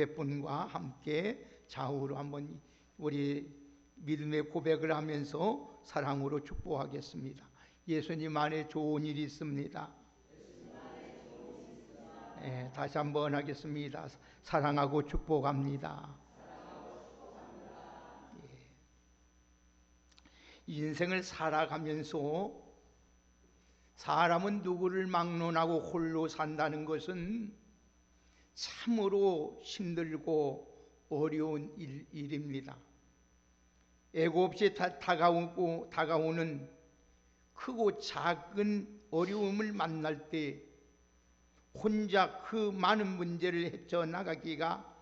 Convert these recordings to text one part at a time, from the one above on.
옆분과 함께 좌우로 한번 우리 믿음의 고백을 하면서 사랑으로 축복하겠습니다. 예수님 안에 좋은 일이 있습니다. 네, 다시 한번 하겠습니다. 사랑하고 축복합니다. 예. 인생을 살아가면서 사람은 누구를 막론하고 홀로 산다는 것은 참으로 힘들고 어려운 일입니다. 애고 없이 다가오는 크고 작은 어려움을 만날 때 혼자 그 많은 문제를 헤쳐나가기가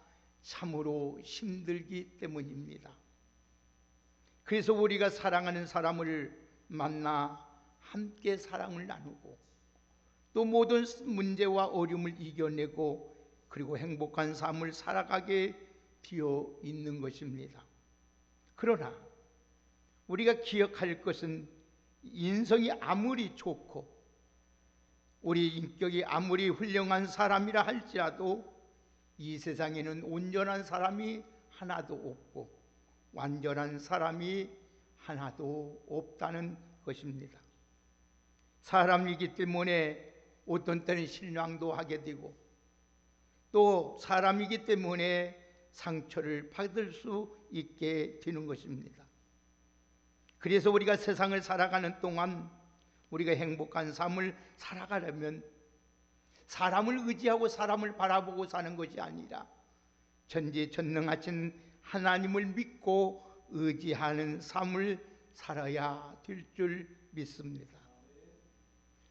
참으로 힘들기 때문입니다. 그래서 우리가 사랑하는 사람을 만나 함께 사랑을 나누고 또 모든 문제와 어려움을 이겨내고 그리고 행복한 삶을 살아가게 되어 있는 것입니다. 그러나 우리가 기억할 것은 인성이 아무리 좋고 우리 인격이 아무리 훌륭한 사람이라 할지라도 이 세상에는 온전한 사람이 하나도 없고 완전한 사람이 하나도 없다는 것입니다. 사람이기 때문에 어떤 때는 실망도 하게 되고 또 사람이기 때문에 상처를 받을 수 있게 되는 것입니다. 그래서 우리가 세상을 살아가는 동안 우리가 행복한 삶을 살아가려면 사람을 의지하고 사람을 바라보고 사는 것이 아니라 전지전능하신 하나님을 믿고 의지하는 삶을 살아야 될 줄 믿습니다.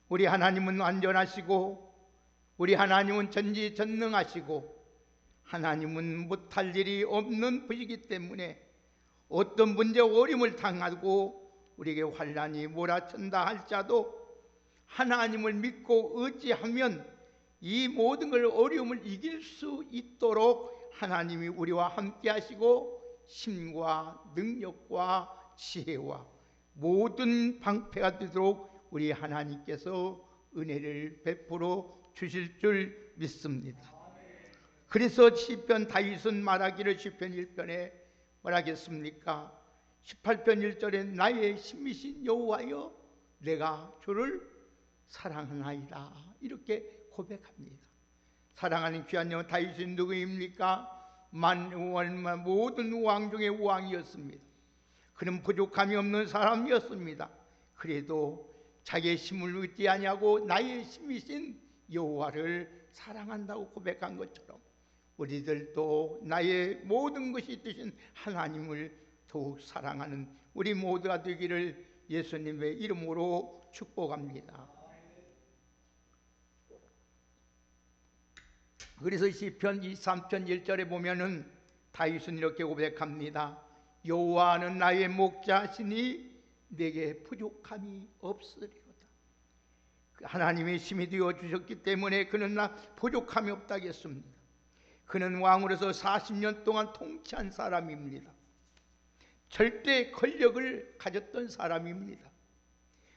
우리 하나님은 완전하시고 우리 하나님은 전지전능하시고 하나님은 못할 일이 없는 분이기 때문에 어떤 문제 어려움을 당하고 우리에게 환난이 몰아친다 할지라도 하나님을 믿고 의지하면 이 모든 걸 어려움을 이길 수 있도록 하나님이 우리와 함께 하시고 힘과 능력과 지혜와 모든 방패가 되도록 우리 하나님께서 은혜를 베풀어 주실 줄 믿습니다. 그래서 시편 다윗은 말하기를 시편 1편에 뭐라겠습니까? 18편 1절에 나의 힘이신 여호와여 내가 주를 사랑하나이다 이렇게 고백합니다. 사랑하는 귀한 영혼 다윗이 누구입니까? 모든 왕 중에 왕이었습니다. 그는 부족함이 없는 사람이었습니다. 그래도 자기의 힘을 의지 아니하고 나의 힘이신 여호와를 사랑한다고 고백한 것처럼 우리들도 나의 모든 것이 되신 하나님을 더욱 사랑하는 우리 모두가 되기를 예수님의 이름으로 축복합니다. 그래서 시편 23편 1절에 보면은 다윗은 이렇게 고백합니다. 여호와는 나의 목자시니 내게 부족함이 없으리로다. 하나님의 힘이 되어 주셨기 때문에 그는 나 부족함이 없다겠습니다. 그는 왕으로서 40년 동안 통치한 사람입니다. 절대 권력을 가졌던 사람입니다.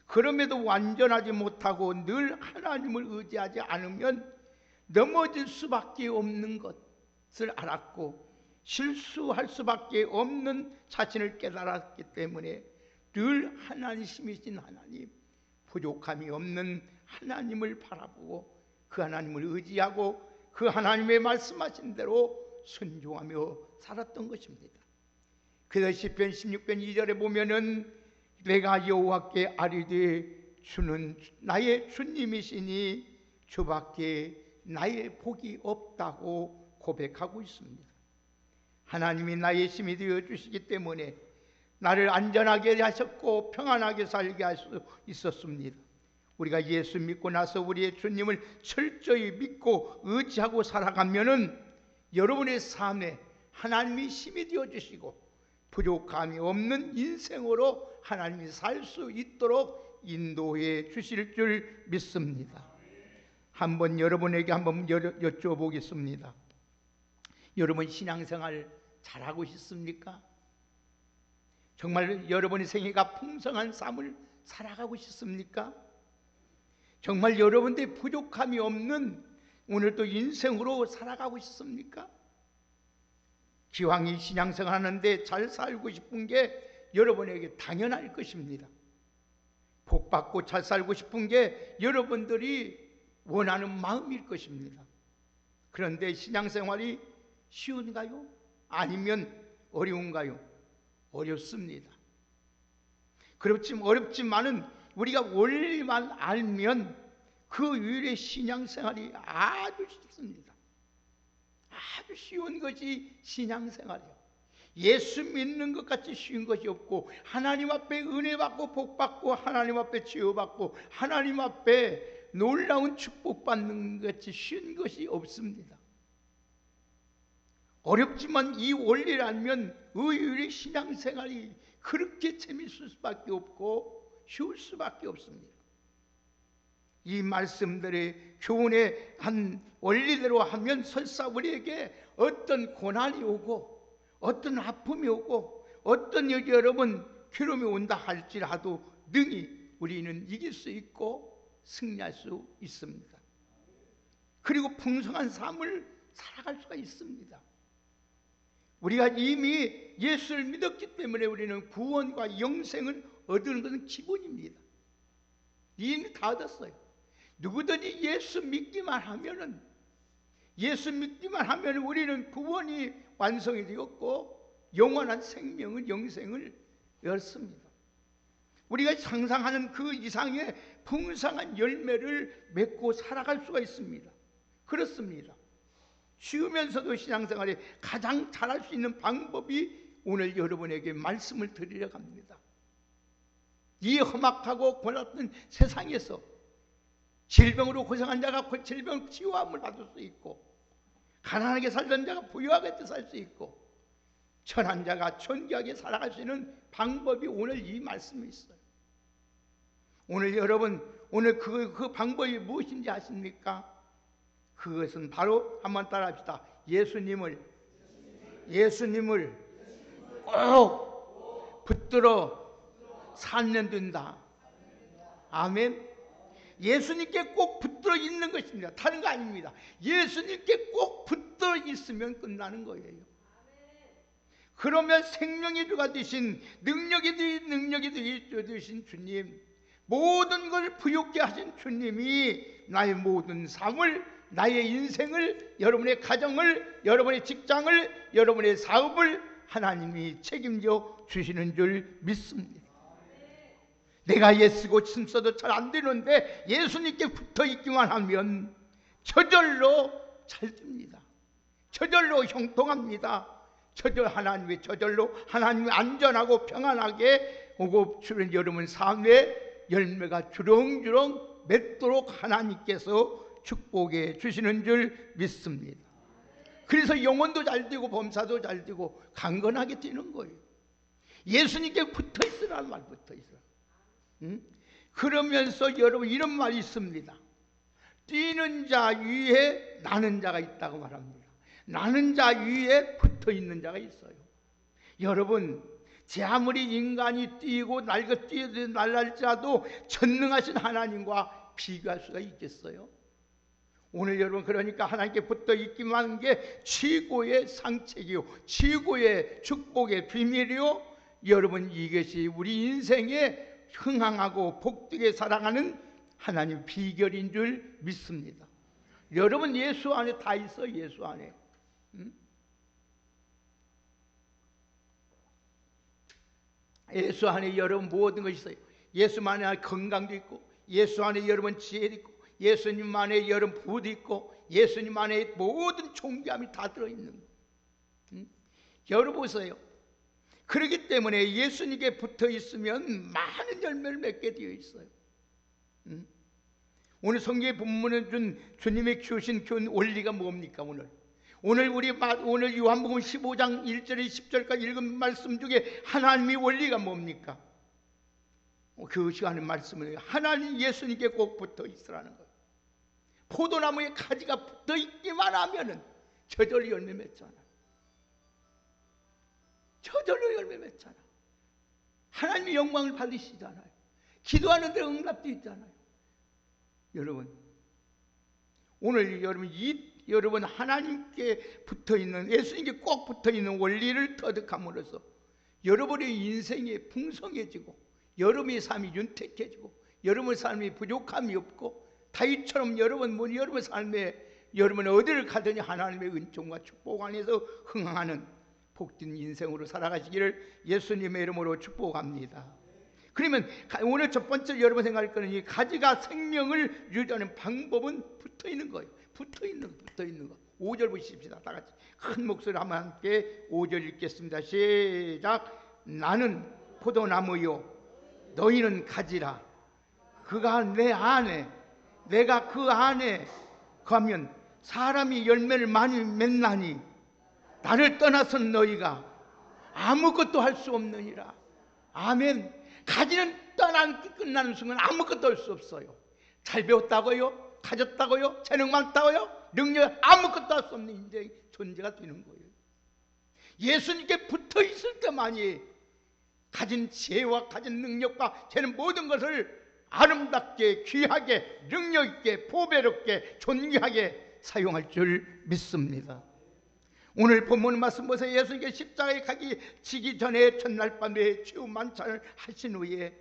그럼에도 완전하지 못하고 늘 하나님을 의지하지 않으면 넘어질 수밖에 없는 것을 알았고 실수할 수밖에 없는 자신을 깨달았기 때문에 늘 하나님이신 하나님, 부족함이 없는 하나님을 바라보고 그 하나님을 의지하고 그 하나님의 말씀하신 대로 순종하며 살았던 것입니다. 그래서 시편 16편 2절에 보면은 내가 여호와께 아뢰되 주는 나의 주님이시니 주밖에 나의 복이 없다고 고백하고 있습니다. 하나님이 나의 힘이 되어 주시기 때문에 나를 안전하게 하셨고 평안하게 살게 할 수 있었습니다. 우리가 예수 믿고 나서 우리의 주님을 철저히 믿고 의지하고 살아가면은 여러분의 삶에 하나님이 힘이 되어 주시고 부족함이 없는 인생으로 하나님이 살 수 있도록 인도해 주실 줄 믿습니다. 한번 여러분에게 한번 여쭤보겠습니다. 여러분 신앙생활 잘하고 싶습니까? 정말 여러분의 생애가 풍성한 삶을 살아가고 싶습니까? 정말 여러분들의 부족함이 없는 오늘도 인생으로 살아가고 싶습니까? 기왕이 신앙생활 하는데 잘 살고 싶은 게 여러분에게 당연할 것입니다. 복받고 잘 살고 싶은 게 여러분들이 원하는 마음일 것입니다. 그런데 신앙생활이 쉬운가요? 아니면 어려운가요? 어렵습니다. 어렵지만은 우리가 원리만 알면 그 위에 신앙생활이 아주 쉽습니다. 아주 쉬운 것이 신앙생활이에요. 예수 믿는 것 같이 쉬운 것이 없고, 하나님 앞에 은혜 받고 복 받고 하나님 앞에 치유받고 하나님 앞에 놀라운 축복 받는 것 같이 쉬운 것이 없습니다. 어렵지만 이 원리를 알면 의율의 신앙생활이 그렇게 재미있을 수밖에 없고 쉬울 수밖에 없습니다. 이 말씀들의 교훈의 한 원리대로 하면 설사 우리에게 어떤 고난이 오고 어떤 아픔이 오고 어떤 여러분 괴로움이 온다 할지라도 능히 우리는 이길 수 있고 승리할 수 있습니다. 그리고 풍성한 삶을 살아갈 수가 있습니다. 우리가 이미 예수를 믿었기 때문에 우리는 구원과 영생을 얻는 것은 기본입니다. 이미 다 얻었어요. 누구든지 예수 믿기만 하면은 우리는 구원이 완성이 되었고 영원한 생명을, 영생을 얻습니다. 우리가 상상하는 그 이상의 풍성한 열매를 맺고 살아갈 수가 있습니다. 그렇습니다. 쉬우면서도 신앙생활에 가장 잘할 수 있는 방법이 오늘 여러분에게 말씀을 드리려고 합니다. 이 험악하고 고났던 세상에서 질병으로 고생한 자가 질병 치유함을 받을 수 있고, 가난하게 살던 자가 부유하게 살 수 있고, 천한 자가 존귀하게 살아갈 수 있는 방법이 오늘 이 말씀에 있어요. 오늘 여러분, 오늘 그 방법이 무엇인지 아십니까? 그것은 바로 한번 따라합시다. 예수님을 꼭 붙들어 살면 된다. 아멘. 예수님께 꼭 붙들어 있는 것입니다. 다른 거 아닙니다. 예수님께 꼭 붙들어 있으면 끝나는 거예요. 그러면 생명의 주가 되신, 능력이 되신 주님, 모든 걸 부욕케 하신 주님이 나의 모든 삶을, 나의 인생을, 여러분의 가정을, 여러분의 직장을, 여러분의 사업을 하나님이 책임져 주시는 줄 믿습니다. 내가 애쓰고 힘써도 잘 안 되는데 예수님께 붙어 있기만 하면 저절로 잘 됩니다. 저절로 형통합니다. 저절로 하나님이 안전하고 평안하게 오고 주는 여러분 삶의 열매가 주렁주렁 맺도록 하나님께서 축복해 주시는 줄 믿습니다. 그래서 영혼도 잘 되고 범사도 잘 되고 강건하게 되는 거예요. 예수님께 붙어 있으라는 말, 붙어 있으라. 그러면서 여러분 이런 말이 있습니다. 뛰는 자 위에 나는 자가 있다고 말합니다. 나는 자 위에 붙어 있는 자가 있어요. 여러분, 제 아무리 인간이 뛰고 날랄지라도 전능하신 하나님과 비교할 수가 있겠어요? 오늘 여러분, 그러니까 하나님께 붙어 있기만 한 게 최고의 상책이요, 최고의 축복의 비밀이요. 여러분, 이것이 우리 인생의 흥황하고 복되게 살아가는 하나님 비결인 줄 믿습니다. 여러분, 예수 안에 다 있어. 예수 안에. 예수 안에 여러분 모든 것이 있어요. 예수 안에 건강도 있고, 예수 안에 여러분 지혜도 있고, 예수님 안에 여러분 부도 있고, 예수님 안에 모든 존귀함이 다 들어있는 거예요. 여러분 보세요. 그렇기 때문에 예수님께 붙어 있으면 많은 열매를 맺게 되어 있어요. 오늘 성경의 본문은 준 주님의 주신 원리가 뭡니까? 오늘 요한복음 15장 1절에 10절까지 읽은 말씀 중에 하나님의 원리가 뭡니까? 그 시간의 말씀은 하나님 예수님께 꼭 붙어 있으라는 거예요. 포도나무에 가지가 붙어 있기만 하면은 저절로 열매 맺잖아. 저절로 열매 맺잖아. 하나님의 영광을 받으시잖아요. 기도하는 데 응답도 있잖아요. 여러분, 오늘 여러분 이 여러분 하나님께 붙어있는, 예수님께 꼭 붙어있는 원리를 터득함으로써 여러분의 인생이 풍성해지고 여러분의 삶이 윤택해지고 여러분의 삶이 부족함이 없고 다윗처럼 여러분 삶에 여러분 어디를 가더니 하나님의 은총과 축복 안에서 흥하는 복된 인생으로 살아가시기를 예수님의 이름으로 축복합니다. 그러면 오늘 첫 번째 여러분 생각할 거는 이 가지가 생명을 유지하는 방법은 붙어있는 거예요. 붙어있는 거. 5절 보십시다. 다 같이 큰 목소리로 한번 함께 5절 읽겠습니다. 시작. 나는 포도나무요 너희는 가지라. 그가 내 안에 내가 그 안에 가면 사람이 열매를 많이 맺나니 나를 떠나서는 너희가 아무것도 할 수 없느니라. 아멘. 가지는 끝나는 순간 아무것도 할 수 없어요. 잘 배웠다고요? 가졌다고요? 재능 많다고요? 능력 아무것도 할 수 없는 인생의 존재가 되는 거예요. 예수님께 붙어 있을 때만이 가진 지혜와 가진 능력과 재능 모든 것을 아름답게 귀하게 능력 있게 보배롭게 존귀하게 사용할 줄 믿습니다. 오늘 본문 말씀 보세요. 예수님께 십자가에 가기 지기 전에 첫날 밤에 최후 만찬을 하신 후에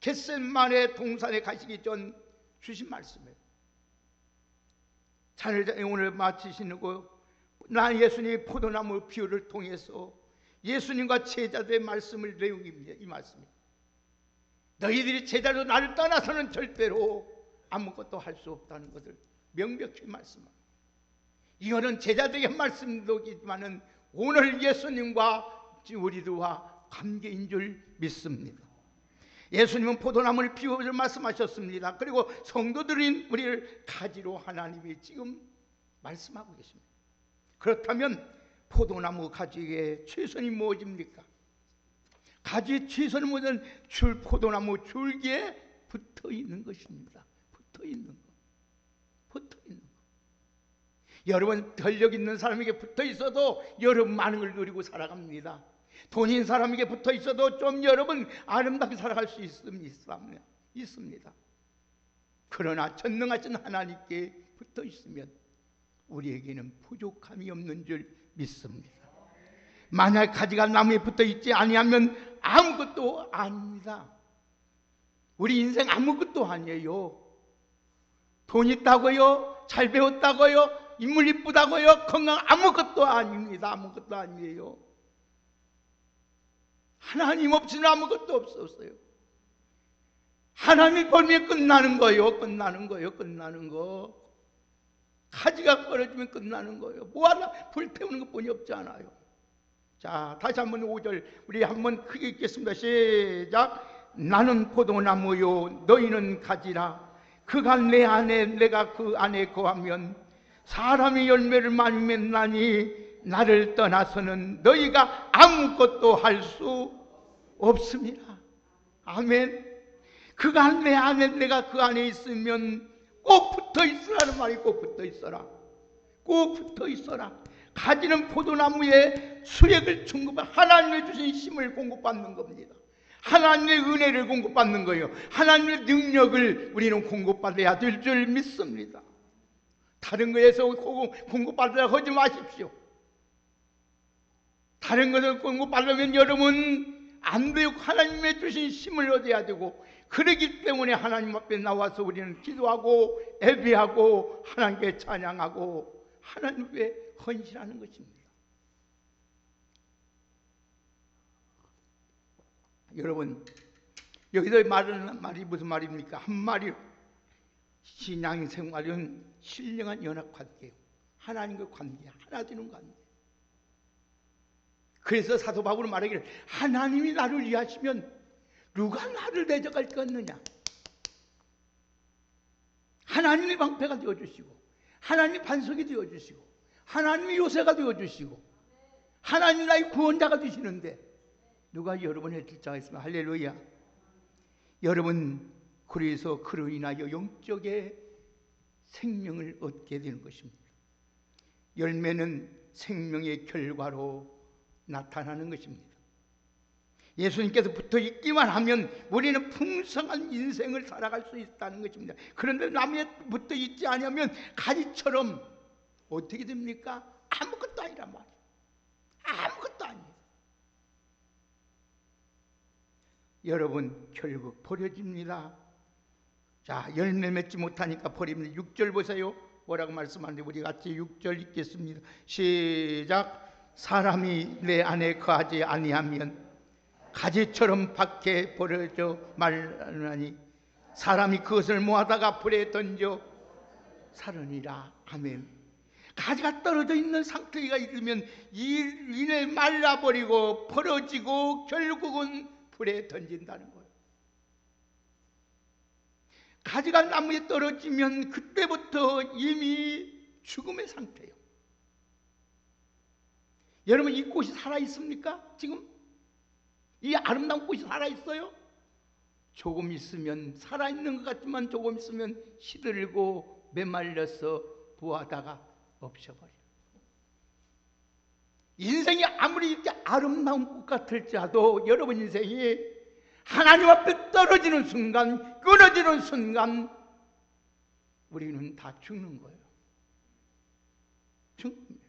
겟세마네 동산에 가시기 전 주신 말씀이에요. 잔을 오늘 마치시고 난 예수님의 포도나무 비유를 통해서 예수님과 제자들의 말씀을 내용입니다. 이 말씀입니다. 너희들이 제자로 나를 떠나서는 절대로 아무것도 할 수 없다는 것을 명백히 말씀합니다. 이거는 제자들에게 말씀이지만은 오늘 예수님과 우리들과 관계인 줄 믿습니다. 예수님은 포도나무를 비유를 말씀하셨습니다. 그리고 성도들인 우리를 가지로 하나님이 지금 말씀하고 계십니다. 그렇다면 포도나무 가지의 최선이 무엇입니까? 가지의 최선은 뭐냐면 포도나무 줄기에 붙어 있는 것입니다. 붙어 있는 것. 여러분 권력 있는 사람에게 붙어 있어도 여러분 많은 걸 누리고 살아갑니다. 돈 있는 사람에게 붙어 있어도 좀 여러분 아름답게 살아갈 수 있습니다. 그러나 전능하신 하나님께 붙어 있으면 우리에게는 부족함이 없는 줄 믿습니다. 만약 가지가 나무에 붙어 있지 아니하면 아무것도 아닙니다. 우리 인생 아무것도 아니에요. 돈 있다고요? 잘 배웠다고요? 인물 이쁘다고요? 건강 아무것도 아닙니다. 아무것도 아니에요. 하나님 없이는 아무것도 없었어요. 하나님 보면 끝나는 거예요. 끝나는 거. 가지가 떨어지면 끝나는 거예요. 뭐 하나 불태우는 것뿐이 없지 않아요. 자, 다시 한번 5절 우리 한번 크게 읽겠습니다. 시작. 나는 포도나무요 너희는 가지라. 그가 내 안에 내가 그 안에 거하면 사람이 열매를 많이 맺나니 나를 떠나서는 너희가 아무것도 할 수 없습니다. 아멘. 그가 내 안에 내가 그 안에 있으면 꼭 붙어 있으라는 말이 꼭 붙어 있어라. 꼭 붙어 있어라. 가지는 포도나무에 수액을 공급한 하나님의 주신 힘을 공급받는 겁니다. 하나님의 은혜를 공급받는 거예요. 하나님의 능력을 우리는 공급받아야 될 줄 믿습니다. 다른 거에서 공급받으려고 하지 마십시오. 다른 것을 공급받으면 여러분 안 돼요. 하나님의 주신 힘을 얻어야 되고, 그러기 때문에 하나님 앞에 나와서 우리는 기도하고 예배하고 하나님께 찬양하고 하나님께 헌신하는 것입니다. 여러분 여기서 말하는 말이 무슨 말입니까? 한마디 신앙생활은 신령한 연합관계예요. 하나님과 관계, 하나 되는 관계. 그래서 사도 바울은 말하기를 하나님이 나를 위하시면 누가 나를 대적할 것 같느냐. 하나님이 방패가 되어주시고 하나님이 반석이 되어주시고 하나님이 요새가 되어주시고 하나님이 나의 구원자가 되시는데 누가 여러분의 길자가 있으면 할렐루야. 여러분 그래서 그로 인하여 영적의 생명을 얻게 되는 것입니다. 열매는 생명의 결과로 나타나는 것입니다. 예수님께서 붙어 있기만 하면 우리는 풍성한 인생을 살아갈 수 있다는 것입니다. 그런데 나무에 붙어 있지 않으면 가지처럼 어떻게 됩니까? 아무것도 아니란 말이에요. 아무것도 아니에요. 여러분, 결국 버려집니다. 자, 열매 맺지 못하니까 버립니다. 6절 보세요. 뭐라고 말씀하는데 우리 같이 6절 읽겠습니다. 시작. 사람이 내 안에 거하지 아니하면 가지처럼 밖에 버려져 말하니 사람이 그것을 모아다가 불에 던져 살으니라. 아멘. 가지가 떨어져 있는 상태가 이르면 이내 말라버리고 벌어지고 결국은 불에 던진다는 거예요. 가지가 나무에 떨어지면 그때부터 이미 죽음의 상태예요. 여러분, 이 꽃이 살아있습니까? 지금? 이 아름다운 꽃이 살아있어요? 조금 있으면 살아있는 것 같지만 조금 있으면 시들고 메말려서 부하다가 없어버려요. 인생이 아무리 이렇게 아름다운 꽃 같을지라도 여러분 인생이 하나님 앞에 떨어지는 순간, 끊어지는 순간 우리는 다 죽는 거예요. 죽는 거예요.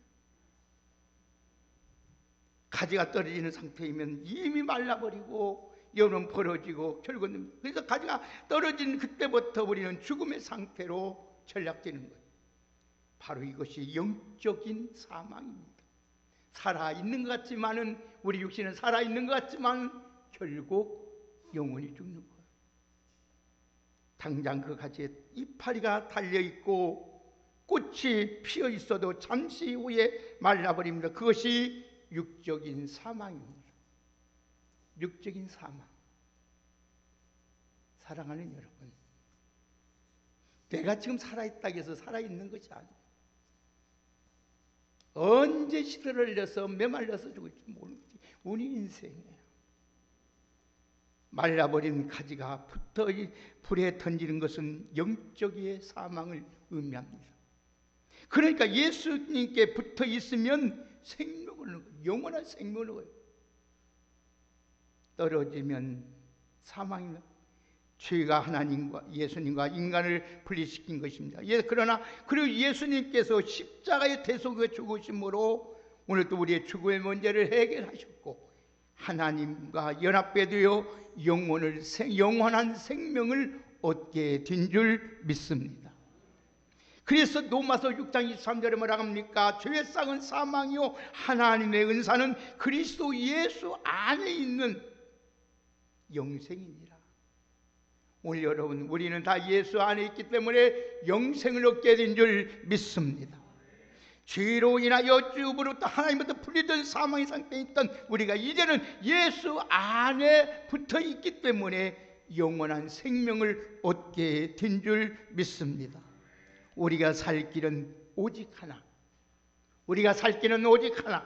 가지가 떨어지는 상태이면 이미 말라버리고 여름 벌어지고 결국은, 그래서 가지가 떨어진 그때부터 우리는 죽음의 상태로 전락되는 거예요. 바로 이것이 영적인 사망입니다. 살아있는 것 같지만은, 우리 육신은 살아있는 것 같지만 결국 영원히 죽는 거예요. 당장 그 가지에 이파리가 달려있고 꽃이 피어 있어도 잠시 후에 말라버립니다. 그것이 육적인 사망입니다. 육적인 사망. 사랑하는 여러분, 내가 지금 살아있다고 해서 살아있는 것이 아니에요. 언제 시들을 내서 메말려서 죽을지 모르지. 우리 인생이에요. 말라버린 가지가 붙어 불에 던지는 것은 영적의 사망을 의미합니다. 그러니까 예수님께 붙어 있으면 생명을 얻어요. 영원한 생명을 얻어요. 떨어지면 사망입니다. 죄가 하나님과 예수님과 인간을 분리시킨 것입니다. 그러나 그리고 예수님께서 십자가의 대속의 죽으심으로 오늘 또 우리의 죽음의 문제를 해결하셨고 하나님과 연합해 되어 영원한 생명을 얻게 된 줄 믿습니다. 그래서 로마서 6장 23절에 뭐라고 합니까? 죄의 싹은 사망이요 하나님의 은사는 그리스도 예수 안에 있는 영생이니라. 오늘 여러분, 우리는 다 예수 안에 있기 때문에 영생을 얻게 된 줄 믿습니다. 죄로 인하여 주부로부터 하나님부터 분리된 사망의 상태에 있던 우리가 이제는 예수 안에 붙어 있기 때문에 영원한 생명을 얻게 된 줄 믿습니다. 우리가 살 길은 오직 하나. 우리가 살 길은 오직 하나.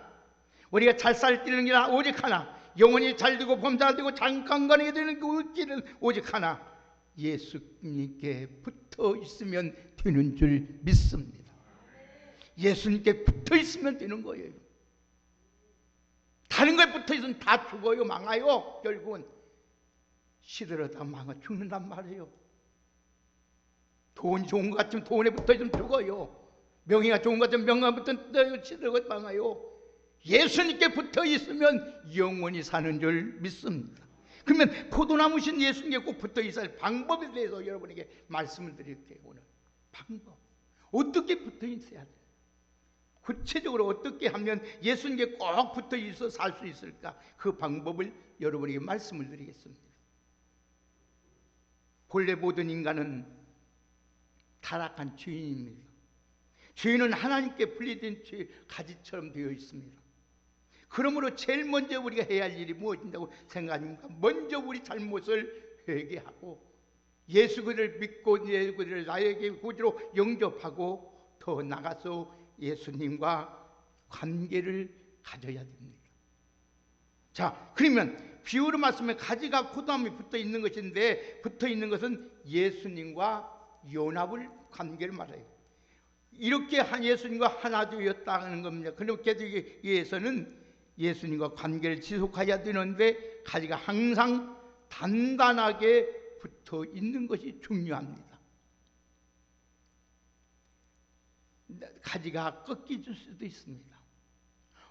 우리가 잘 살 길은 오직 하나. 영원히 잘 되고 범사되고 장관관하게 되는 그 길은 오직 하나. 예수님께 붙어 있으면 되는 줄 믿습니다. 예수님께 붙어 있으면 되는 거예요. 다른 거에 붙어 있으면 다 죽어요. 망해요. 결국은 시들어다 망해 죽는단 말이에요. 돈이 좋은 것 같으면 돈에 붙어 있으면 죽어요. 명예가 좋은 것 같으면 명예가 붙어 있으면 시들어가 망해요. 예수님께 붙어 있으면 영원히 사는 줄 믿습니다. 그러면 포도나무신 예수님께 꼭 붙어 있어야 할 방법에 대해서 여러분에게 말씀을 드릴게요. 오늘 방법, 어떻게 붙어 있어야 돼요? 구체적으로 어떻게 하면 예수님께 꼭 붙어 있어 살 수 있을까? 그 방법을 여러분에게 말씀을 드리겠습니다. 본래 모든 인간은 타락한 죄인입니다. 죄인은 하나님께 분리된 죄 가지처럼 되어 있습니다. 그러므로 제일 먼저 우리가 해야 할 일이 무엇인다고 생각합니까? 먼저 우리 잘못을 회개하고 예수 그리스도를 믿고 예수 그리스도를 나에게 구주로 영접하고 더 나가서 예수님과 관계를 가져야 됩니다. 자, 그러면 비유로 말씀에 가지가 포도나무에 붙어 있는 것인데 붙어 있는 것은 예수님과 연합을 관계를 말해요. 이렇게 예수님과 하나 되었다는 겁니다. 그렇게 되기 위해서는 예수님과 관계를 지속해야 되는데 가지가 항상 단단하게 붙어 있는 것이 중요합니다. 가지가 꺾일 수도 있습니다.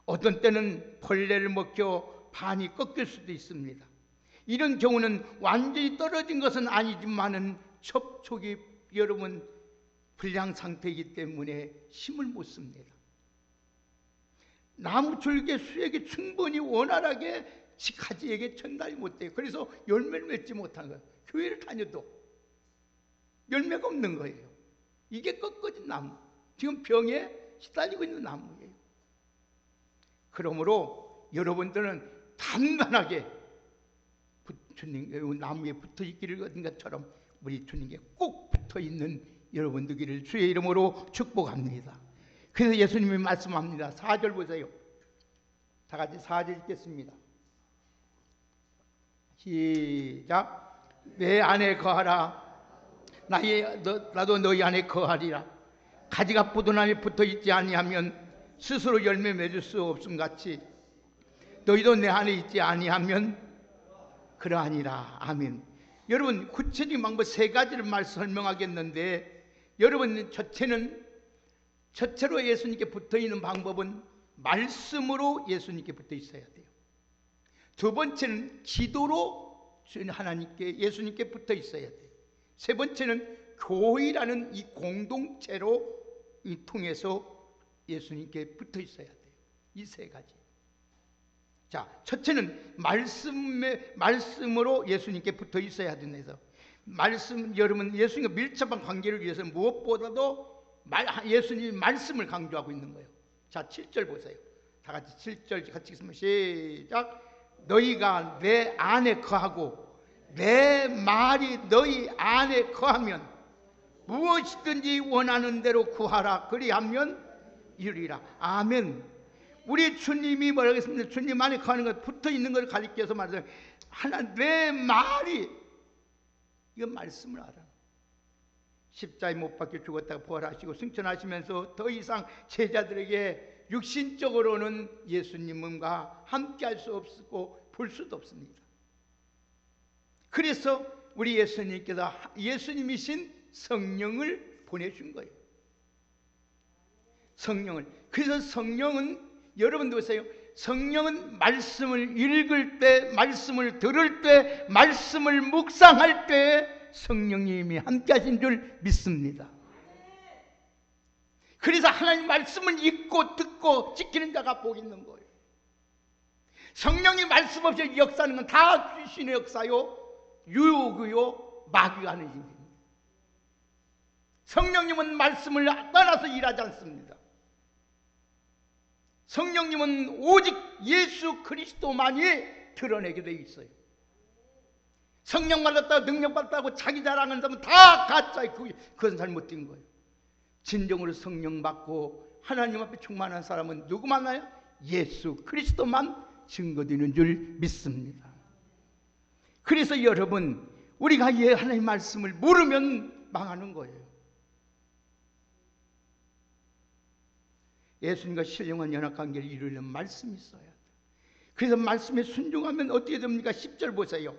어떤 때는 벌레를 먹혀 반이 꺾일 수도 있습니다. 이런 경우는 완전히 떨어진 것은 아니지만은 접촉이 여러분 불량 상태이기 때문에 힘을 못 씁니다. 나무 줄기의 수액이 충분히 원활하게 가지에게 전달이 못 돼요. 그래서 열매를 맺지 못하는 거예요. 교회를 다녀도 열매가 없는 거예요. 이게 꺾어진 나무, 지금 병에 시달리고 있는 나무예요. 그러므로 여러분들은 단단하게 주님 나무에 붙어 있기를 얻은 것처럼 우리 주님께 꼭 붙어 있는 여러분 되기를 주의 이름으로 축복합니다. 그래서 예수님이 말씀합니다. 4절 보세요. 다 같이 4절 읽겠습니다. 시작. 내 안에 거하라. 나도 너희 안에 거하리라. 가지가 부드러움에 붙어 있지 아니하면 스스로 열매 맺을 수 없음 같이 너희도 내 안에 있지 아니하면 그러하니라. 아멘. 여러분 구체적인 방법 세 가지를 설명하겠는데, 여러분 첫째로 예수님께 붙어 있는 방법은 말씀으로 예수님께 붙어 있어야 돼요. 두 번째는 기도로 하나님께 예수님께 붙어 있어야 돼요. 세 번째는 교회라는 이 공동체로 통해서 예수님께 붙어 있어야 돼요. 이 세 가지. 자, 첫째는 말씀으로 예수님께 붙어 있어야 된다. 여러분 예수님과 밀접한 관계를 위해서 무엇보다도 예수님의 말씀을 강조하고 있는 거예요. 자, 7절 보세요. 다 같이 7절 같이 읽으면 시작. 너희가 내 안에 거하고 내 말이 너희 안에 거하면 무엇이든지 원하는 대로 구하라. 그리하면 이루리라. 아멘. 우리 주님이 뭐라고 했습니까? 주님 안에 거하는 것, 붙어 있는 걸 가리켜서 말해서 내 말이, 이건 말씀을 알아. 십자가에 못 박혀 죽었다가 부활하시고 승천하시면서 더 이상 제자들에게 육신적으로는 예수님과 함께 할 수 없고 볼 수도 없습니다. 그래서 우리 예수님께서 예수님이신 성령을 보내준 거예요. 성령을. 그래서 성령은 여러분도 보세요. 성령은 말씀을 읽을 때, 말씀을 들을 때, 말씀을 묵상할 때 성령님이 함께 하신 줄 믿습니다. 그래서 하나님 말씀을 읽고 듣고 지키는 자가 복 있는 거예요. 성령이 말씀 없이 역사하는 건 다 귀신의 역사요, 유혹이요, 마귀가 하는 일입니다. 성령님은 말씀을 떠나서 일하지 않습니다. 성령님은 오직 예수 그리스도만이 드러내게 되어 있어요. 성령 받았다고 능력 받았다고 자기 자랑하는 사람은 다 가짜예요. 그건 잘못된 거예요. 진정으로 성령 받고 하나님 앞에 충만한 사람은 누구 만나요? 예수 그리스도만 증거되는 줄 믿습니다. 그래서 여러분, 우리가 하나님의 말씀을 모르면 망하는 거예요. 예수님과 신령한 연합관계를 이루려면 말씀이 있어야 돼요. 그래서 말씀에 순종하면 어떻게 됩니까? 10절 보세요.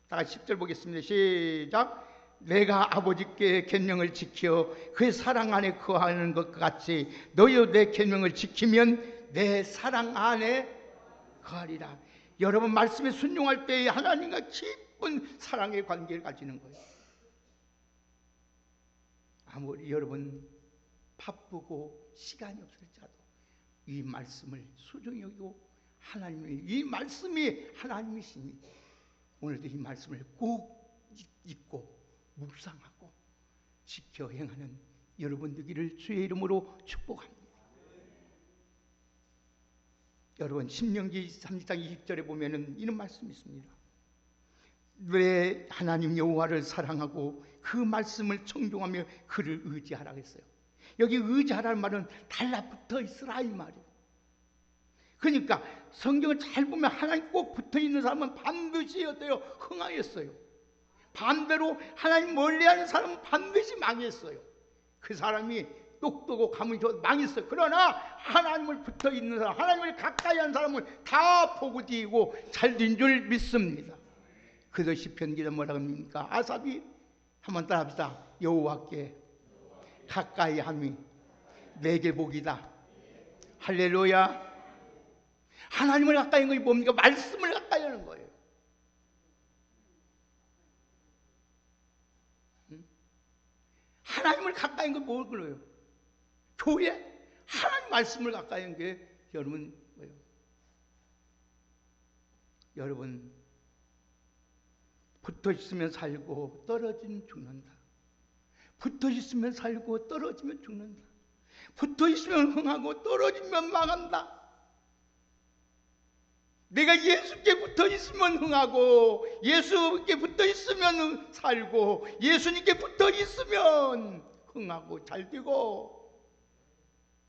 다 같이 10절 보겠습니다. 시작. 내가 아버지께 계명을 지켜 그의 사랑 안에 거하는 것 같이 너희도 내 계명을 지키면 내 사랑 안에 거하리라. 여러분 말씀에 순종할 때 하나님과 깊은 사랑의 관계를 가지는 거예요. 아무리 여러분 바쁘고 시간이 없을지라도 이 말씀을 소중히 여기고 하나님의 이 말씀이 하나님이시니 오늘도 이 말씀을 꼭 읽고 묵상하고 지켜 행하는 여러분 되기를 주의 이름으로 축복합니다. 여러분 신명기 3장 20절에 보면은 이런 말씀이 있습니다. 왜 하나님 여호와를 사랑하고 그 말씀을 청종하며 그를 의지하라 했어요. 여기 의지하라는 말은 달라붙어 있으라 이 말이에요. 그러니까 성경을 잘 보면 하나님 꼭 붙어있는 사람은 반드시 어때요? 흥하였어요. 반대로 하나님 멀리하는 사람은 반드시 망했어요. 그 사람이 똑똑하고 가문이 좋아서 망했어요. 그러나 하나님을 붙어있는 사람, 하나님을 가까이 하는 사람은 다 복이 되고 잘된 줄 믿습니다. 그래서 시편 기자 뭐라고 합니까? 아삽이 한번 따라합시다. 여호와께 가까이 함이 내게 복이다. 할렐루야. 하나님을 가까이 하는 것이 뭡니까? 말씀을 가까이 하는 거예요. 하나님을 가까이 하는 건 뭘 그래요? 교회 하나님 말씀을 가까이 하는 게 여러분 뭐예요? 여러분 붙어 있으면 살고 떨어지면 죽는다. 붙어 있으면 살고 떨어지면 죽는다. 붙어 있으면 흥하고 떨어지면 망한다. 내가 예수께 붙어 있으면 흥하고 예수께 붙어 있으면 살고 예수님께 붙어 있으면 흥하고 잘되고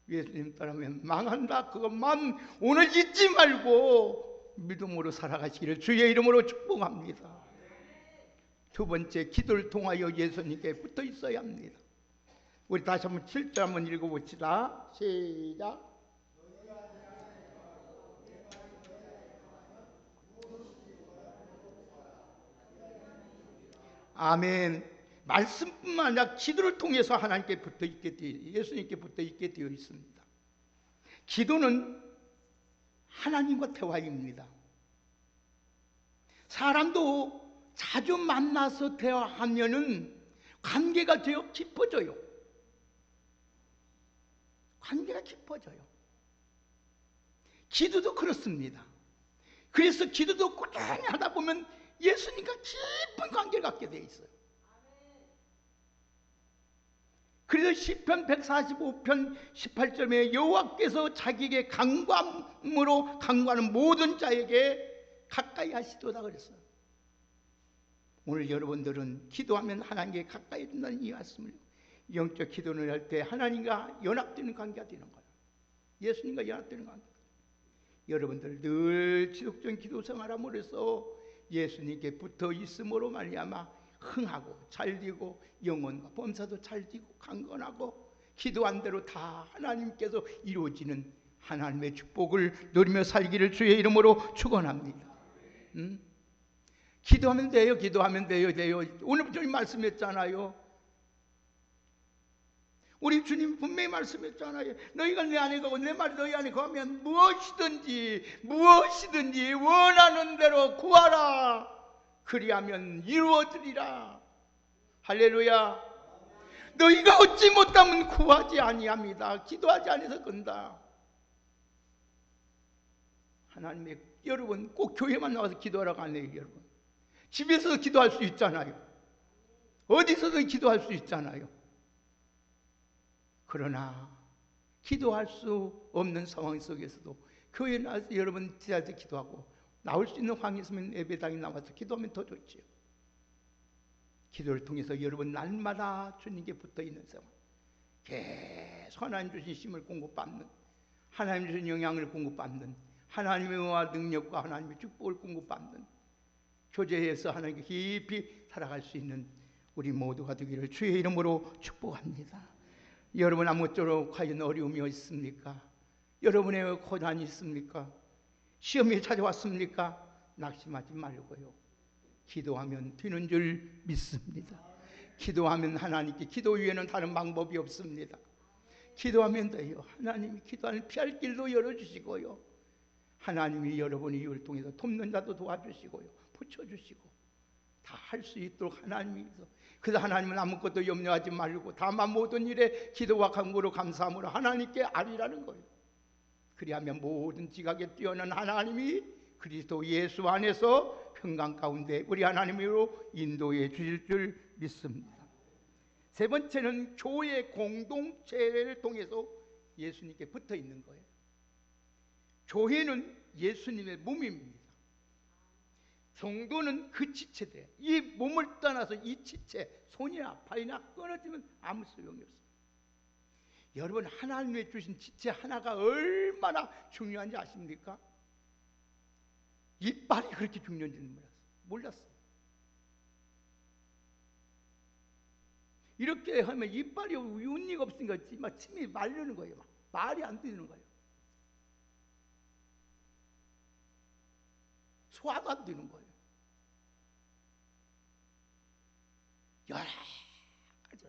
예수님 따르면 망한다. 그것만 오늘 잊지 말고 믿음으로 살아가시기를 주의 이름으로 축복합니다. 두 번째, 기도를 통하여 예수님께 붙어 있어야 합니다. 우리 다시 한번 7절 한번 읽어봅시다. 시작. 아멘. 말씀뿐만 아니라 기도를 통해서 하나님께 붙어 있게 되어 예수님께 붙어 있게 되어 있습니다. 기도는 하나님과 대화입니다. 사람도 자주 만나서 대화하면은 관계가 더 깊어져요. 관계가 깊어져요. 기도도 그렇습니다. 그래서 기도도 꾸준히 하다 보면 예수님과 깊은 관계를 갖게 돼 있어요. 그래서 시편 145편 18절에 여호와께서 자기에게 간구하는 모든 자에게 가까이 하시도다 그랬어요. 오늘 여러분들은 기도하면 하나님께 가까이 된다는 이 말씀을, 영적 기도를 할 때 하나님과 연합되는 관계가 되는 거예요. 예수님과 연합되는 관계. 여러분들 늘 지속적인 기도 생활함으로 해서 예수님께 붙어 있음으로 말미암아 흥하고 잘되고 영혼과 범사도 잘되고 강건하고 기도한 대로 다 하나님께서 이루어지는 하나님의 축복을 누리며 살기를 주의 이름으로 축원합니다. 기도하면 돼요. 기도하면 돼요. 오늘 주님 말씀했잖아요. 우리 주님 분명히 말씀했잖아요. 너희가 내 안에 거하고 내 말이 너희 안에 거하면 무엇이든지 원하는 대로 구하라. 그리하면 이루어지리라. 할렐루야. 너희가 얻지 못하면 구하지 아니합니다. 기도하지 않아서 건다. 하나님의, 여러분 꼭 교회만 나와서 기도하라고 안 해요. 여러분 집에서도 기도할 수 있잖아요. 어디서도 기도할 수 있잖아요. 그러나 기도할 수 없는 상황 속에서도 교회에 나와서 여러분 지하에서 기도하고 나올 수 있는 환경이 있으면 예배당에 나와서 기도하면 더 좋지요. 기도를 통해서 여러분 날마다 주님께 붙어있는 생활, 계속 하나님 주신 힘을 공급받는, 하나님 주신 영향을 공급받는, 하나님의 은혜와 능력과 하나님의 축복을 공급받는 교제해서 하나님께 깊이 살아갈 수 있는 우리 모두가 되기를 주의 이름으로 축복합니다. 여러분 아무쪼록 과연 어려움이 있습니까? 여러분의 고난이 있습니까? 시험이 찾아왔습니까? 낙심하지 말고요. 기도하면 되는 줄 믿습니다. 기도하면 하나님께, 기도 위에는 다른 방법이 없습니다. 기도하면 돼요. 하나님이 기도하는 피할 길도 열어주시고요. 하나님이 여러분의 이유를 통해서 돕는 자도 도와주시고요. 붙여주시고 다 할 수 있도록 하나님이서, 그래서 하나님은 아무것도 염려하지 말고 다만 모든 일에 기도와 간구로 감사함으로 하나님께 아뢰라는 거예요. 그리하면 모든 지각에 뛰어난 하나님이 그리스도 예수 안에서 평강 가운데 우리 하나님으로 인도해 주실 줄 믿습니다. 세 번째는 교회 공동체를 통해서 예수님께 붙어 있는 거예요. 교회는 예수님의 몸입니다. 성도는 그 지체돼. 이 몸을 떠나서 이 지체, 손이나 발이나 끊어지면 아무 소용이 없어요. 여러분 하나님의 주신 지체 하나가 얼마나 중요한지 아십니까? 이빨이 그렇게 중요한지는 몰랐어요. 이렇게 하면 이빨이 운이가 없으니까 막 침이 마르는 거예요. 막 말이 안 되는 거예요. 소화도 안 되는 거예요. 여러 가지.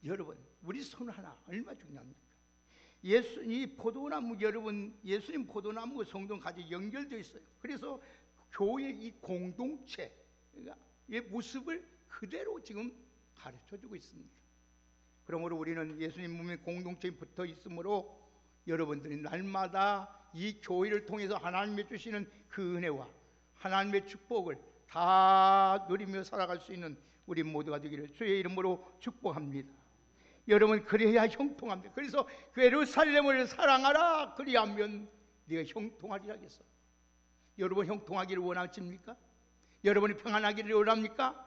여러분 우리 손 하나 얼마나 중요합니까? 이 포도나무, 여러분, 예수님 포도나무 성도는 같이 연결되어 있어요. 그래서 교회 이 공동체의 모습을 그대로 지금 가르쳐주고 있습니다. 그러므로 우리는 예수님 몸의 공동체에 붙어 있으므로 여러분들이 날마다 이 교회를 통해서 하나님의 주시는 그 은혜와 하나님의 축복을 다 누리며 살아갈 수 있는 우리 모두가 되기를 주의 이름으로 축복합니다. 여러분, 그래야 형통합니다. 그래서 예루살렘을 사랑하라, 그리하면 네가 형통하리라 하겠어. 여러분 형통하기를 원하십니까? 여러분이 평안하기를 원합니까?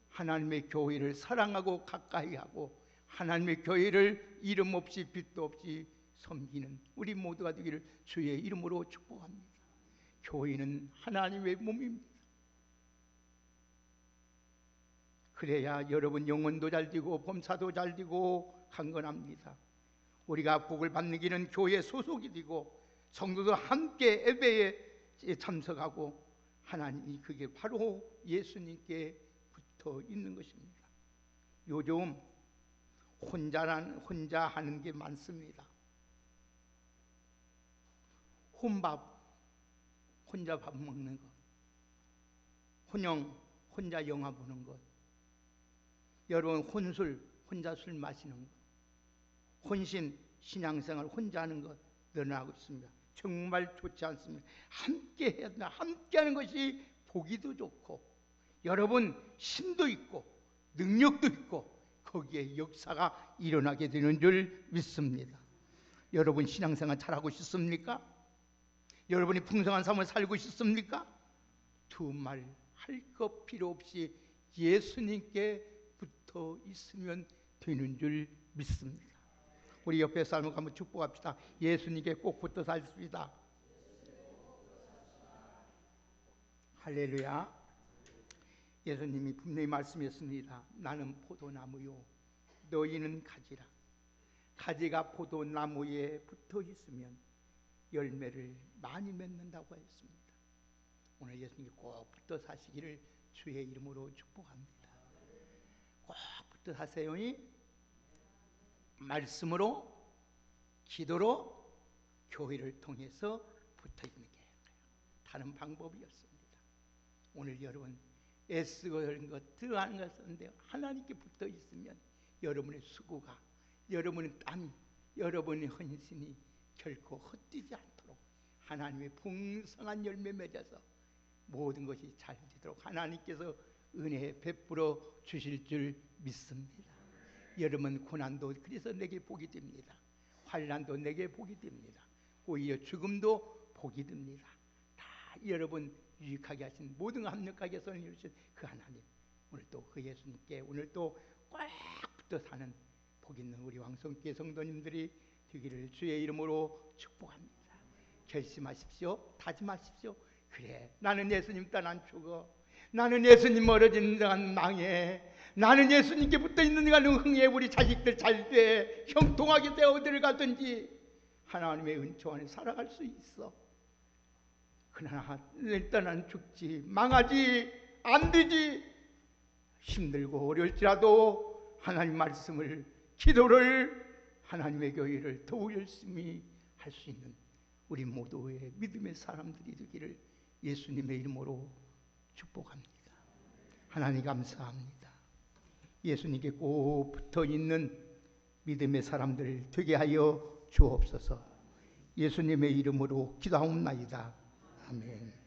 하나님의 교회를 사랑하고 가까이 하고 하나님의 교회를 이름 없이 빛도 없이 섬기는 우리 모두가 되기를 주의 이름으로 축복합니다. 교회는 하나님의 몸입니다. 그래야 여러분 영혼도 잘 되고 범사도 잘 되고 강건합니다. 우리가 복을 받는 길은 교회 소속이 되고 성도도 함께 예배에 참석하고 하나님이 그게 바로 예수님께 붙어 있는 것입니다. 요즘 혼자 하는 게 많습니다. 혼자 밥 먹는 것, 혼자 영화 보는 것, 여러분 혼술, 혼자 술 마시는 것, 혼신, 신앙생활 혼자 하는 것 늘어나고 있습니다. 정말 좋지 않습니다. 함께 해야 된다. 함께 하는 것이 보기도 좋고 여러분 힘도 있고 능력도 있고 거기에 역사가 일어나게 되는 줄 믿습니다. 여러분 신앙생활 잘하고 싶습니까? 여러분이 풍성한 삶을 살고 싶습니까? 두말 할 것 필요 없이 예수님께 붙어 있으면 되는 줄 믿습니다. 우리 옆에 사람을 한번 축복합시다. 예수님께 꼭 붙어 살습니다. 할렐루야. 예수님이 분명히 말씀했습니다. 나는 포도나무요 너희는 가지라. 가지가 포도나무에 붙어 있으면 열매를 많이 맺는다고 했습니다. 오늘 예수님이 꼭 붙어 사시기를 주의 이름으로 축복합니다. 꼭 붙어 사세요. 말씀으로, 기도로, 교회를 통해서 붙어 있는 게 다른 방법이 없습니다. 오늘 여러분 애쓰고 이런 것 들어가는 것인데 하나님께 붙어 있으면 여러분의 수고가, 여러분의 땀이, 여러분의 헌신이 결코 헛되지 않도록 하나님의 풍성한 열매 맺어서 모든 것이 잘 되도록 하나님께서 은혜 베풀어 주실 줄 믿습니다. 여러분 고난도 그래서 내게 복이 됩니다. 환난도 내게 복이 됩니다. 오히려 죽음도 복이 됩니다. 다 여러분 유익하게 하신 모든 합력하게 선을 이루신 그 하나님, 오늘 또 그 예수님께 오늘 또 꽉 붙어 사는 복 있는 우리 왕성교회 성도님들이 되기를 주의 이름으로 축복합니다. 결심하십시오. 다짐하십시오. 그래, 나는 예수님 떠난 죽어. 나는 예수님 멀어지는 동안 망해. 나는 예수님께 붙어 있는 동안 흥해. 우리 자식들 잘 돼. 형통하게 돼. 어디를 가든지 하나님의 은총 안에 살아갈 수 있어. 그러나 일단은 죽지, 망하지, 안 되지. 힘들고 어려울지라도 하나님 말씀을, 기도를, 하나님의 교회를 더욱 열심히 할 수 있는 우리 모두의 믿음의 사람들이 되기를 예수님의 이름으로 축복합니다. 하나님 감사합니다. 예수님께 꼭 붙어 있는 믿음의 사람들 되게 하여 주옵소서. 예수님의 이름으로 기도하옵나이다. 아멘.